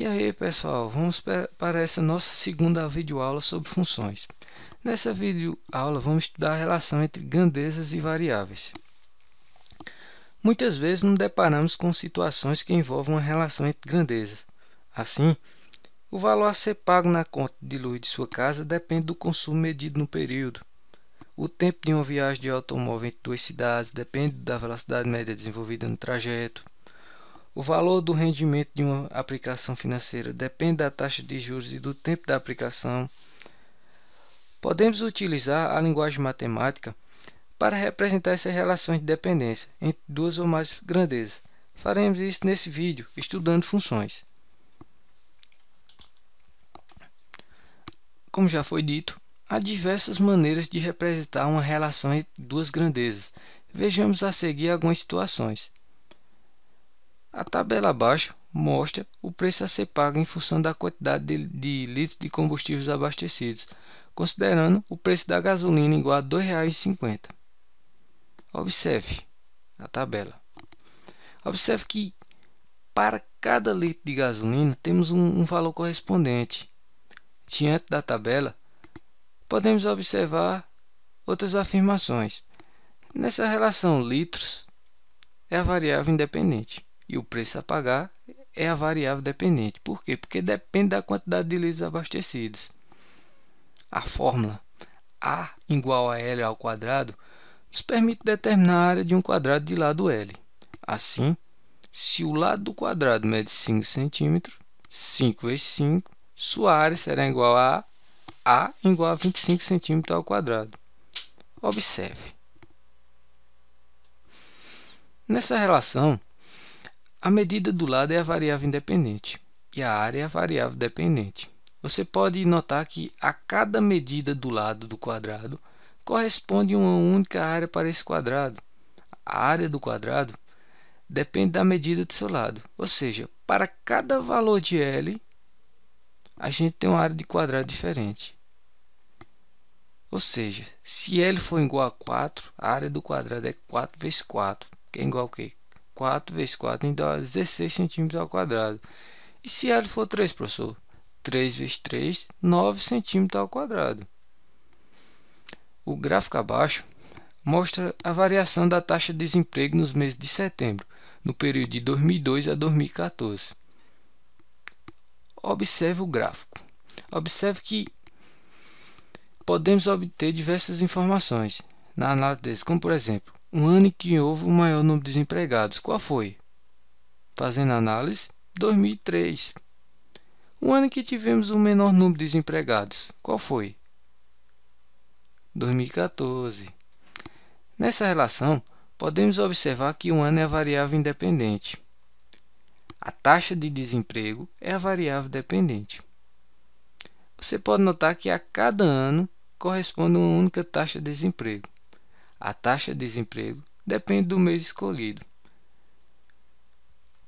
E aí pessoal, vamos para essa nossa segunda videoaula sobre funções. Nessa videoaula vamos estudar a relação entre grandezas e variáveis. Muitas vezes nos deparamos com situações que envolvem uma relação entre grandezas. Assim, o valor a ser pago na conta de luz de sua casa depende do consumo medido no período. O tempo de uma viagem de automóvel entre duas cidades depende da velocidade média desenvolvida no trajeto. O valor do rendimento de uma aplicação financeira depende da taxa de juros e do tempo da aplicação. Podemos utilizar a linguagem matemática para representar essas relações de dependência entre duas ou mais grandezas. Faremos isso nesse vídeo, estudando funções. Como já foi dito, há diversas maneiras de representar uma relação entre duas grandezas. Vejamos a seguir algumas situações. A tabela abaixo mostra o preço a ser pago em função da quantidade de litros de combustíveis abastecidos, considerando o preço da gasolina igual a R$ 2,50. Observe a tabela. Observe que para cada litro de gasolina temos um valor correspondente. Diante da tabela, podemos observar outras afirmações. Nessa relação, litros é a variável independente e o preço a pagar é a variável dependente. Por quê? Porque depende da quantidade de litros abastecidos. A fórmula A igual a L ao quadrado nos permite determinar a área de um quadrado de lado L. Assim, se o lado do quadrado mede 5 cm, 5 vezes 5, sua área será igual a igual a 25 cm ao quadrado. Observe. Nessa relação, a medida do lado é a variável independente e a área é a variável dependente. Você pode notar que a cada medida do lado do quadrado corresponde uma única área para esse quadrado. A área do quadrado depende da medida do seu lado, ou seja, para cada valor de L, a gente tem uma área de quadrado diferente. Ou seja, se L for igual a 4, a área do quadrado é 4 vezes 4, que é igual a quê? 4 vezes 4 igual a 16 cm ao quadrado. E se L for 3, professor? 3 vezes 3, 9 cm ao quadrado. O gráfico abaixo mostra a variação da taxa de desemprego nos meses de setembro, no período de 2002 a 2014. Observe o gráfico. Observe que podemos obter diversas informações na análise deles, como por exemplo, um ano em que houve o maior número de desempregados. Qual foi? Fazendo análise, 2003. O ano em que tivemos o menor número de desempregados. Qual foi? 2014. Nessa relação, podemos observar que um ano é a variável independente. A taxa de desemprego é a variável dependente. Você pode notar que a cada ano corresponde uma única taxa de desemprego. A taxa de desemprego depende do mês escolhido.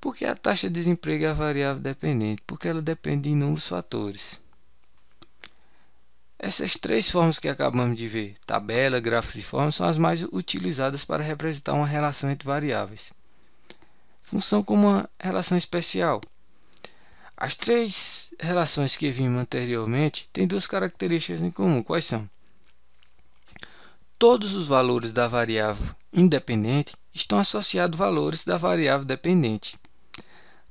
Por que a taxa de desemprego é a variável dependente? Porque ela depende de inúmeros fatores. Essas três formas que acabamos de ver, tabela, gráficos e formas, são as mais utilizadas para representar uma relação entre variáveis. Função como uma relação especial. As três relações que vimos anteriormente têm duas características em comum. Quais são? Todos os valores da variável independente estão associados a valores da variável dependente.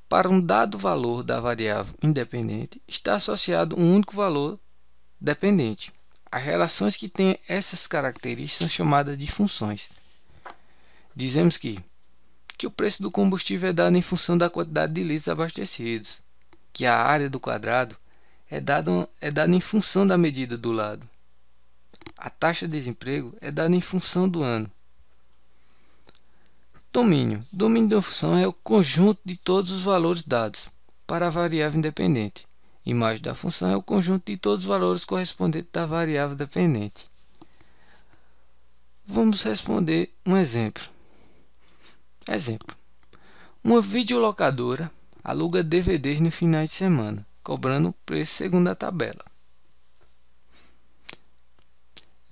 Para um dado valor da variável independente, está associado um único valor dependente. As relações que têm essas características são chamadas de funções. Dizemos que o preço do combustível é dado em função da quantidade de litros abastecidos, que a área do quadrado é dada em função da medida do lado. A taxa de desemprego é dada em função do ano. Domínio. Domínio de uma função é o conjunto de todos os valores dados para a variável independente. Imagem da função é o conjunto de todos os valores correspondentes da variável dependente. Vamos responder um exemplo. Exemplo. Uma videolocadora aluga DVDs no final de semana, cobrando o preço segundo a tabela.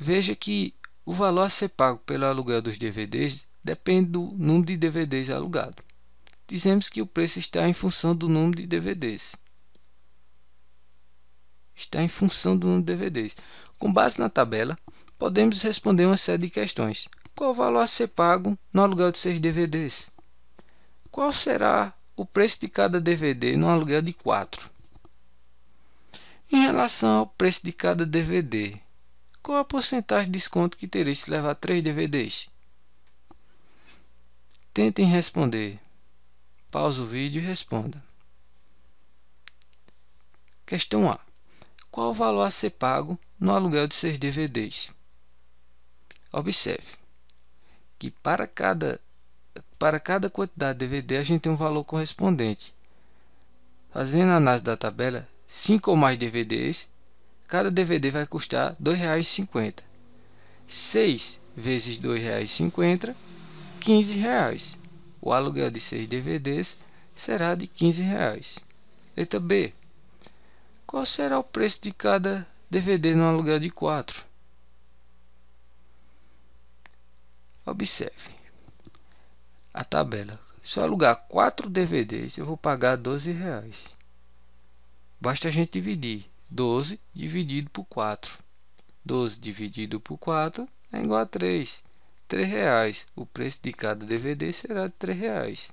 Veja que o valor a ser pago pelo aluguel dos DVDs depende do número de DVDs alugados. Dizemos que o preço está em função do número de DVDs. está em função do número de DVDs. Com base na tabela, podemos responder uma série de questões. Qual o valor a ser pago no aluguel de 6 DVDs? Qual será o preço de cada DVD no aluguel de 4? Em relação ao preço de cada DVD, qual a porcentagem de desconto que terei se levar 3 DVDs? Tentem responder. Pause o vídeo e responda. Questão A. Qual o valor a ser pago no aluguel de 6 DVDs? Observe que para cada quantidade de DVD a gente tem um valor correspondente. Fazendo a análise da tabela, 5 ou mais DVDs, cada DVD vai custar R$ 2,50. 6 vezes R$ 2,50, R$ 15. O aluguel de 6 DVDs será de R$ 15. Letra B. Qual será o preço de cada DVD no aluguel de 4? Observe a tabela. Se eu alugar 4 DVDs, eu vou pagar R$ 12. Basta a gente dividir 12 dividido por 4. 12 dividido por 4 é igual a 3. R$ 3. O preço de cada DVD será de R$ 3.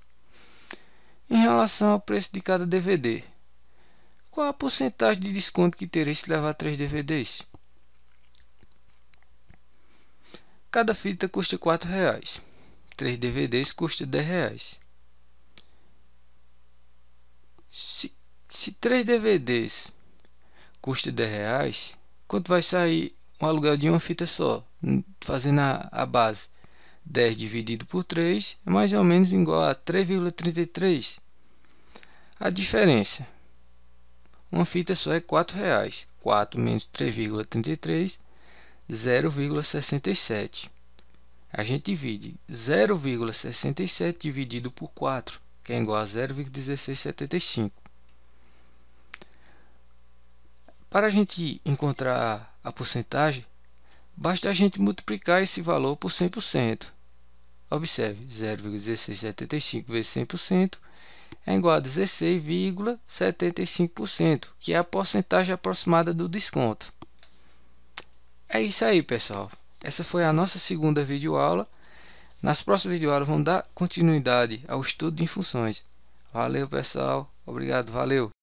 Em relação ao preço de cada DVD, qual a porcentagem de desconto que terei se levar 3 DVDs? Cada fita custa R$ 4. 3 DVDs custa R$ 10. Se 3 DVDs custa R$ 10, quanto vai sair um aluguel de uma fita só? Fazendo a base, 10 dividido por 3 é mais ou menos igual a 3,33. A diferença, uma fita só é R$ 4. 4 menos 3,33, 0,67. A gente divide 0,67 dividido por 4, que é igual a 0,1675. Para a gente encontrar a porcentagem, basta a gente multiplicar esse valor por 100%. Observe, 0,1675 vezes 100% é igual a 16,75%, que é a porcentagem aproximada do desconto. É isso aí, pessoal. Essa foi a nossa segunda videoaula. Nas próximas videoaulas vamos dar continuidade ao estudo de funções. Valeu, pessoal. Obrigado, valeu.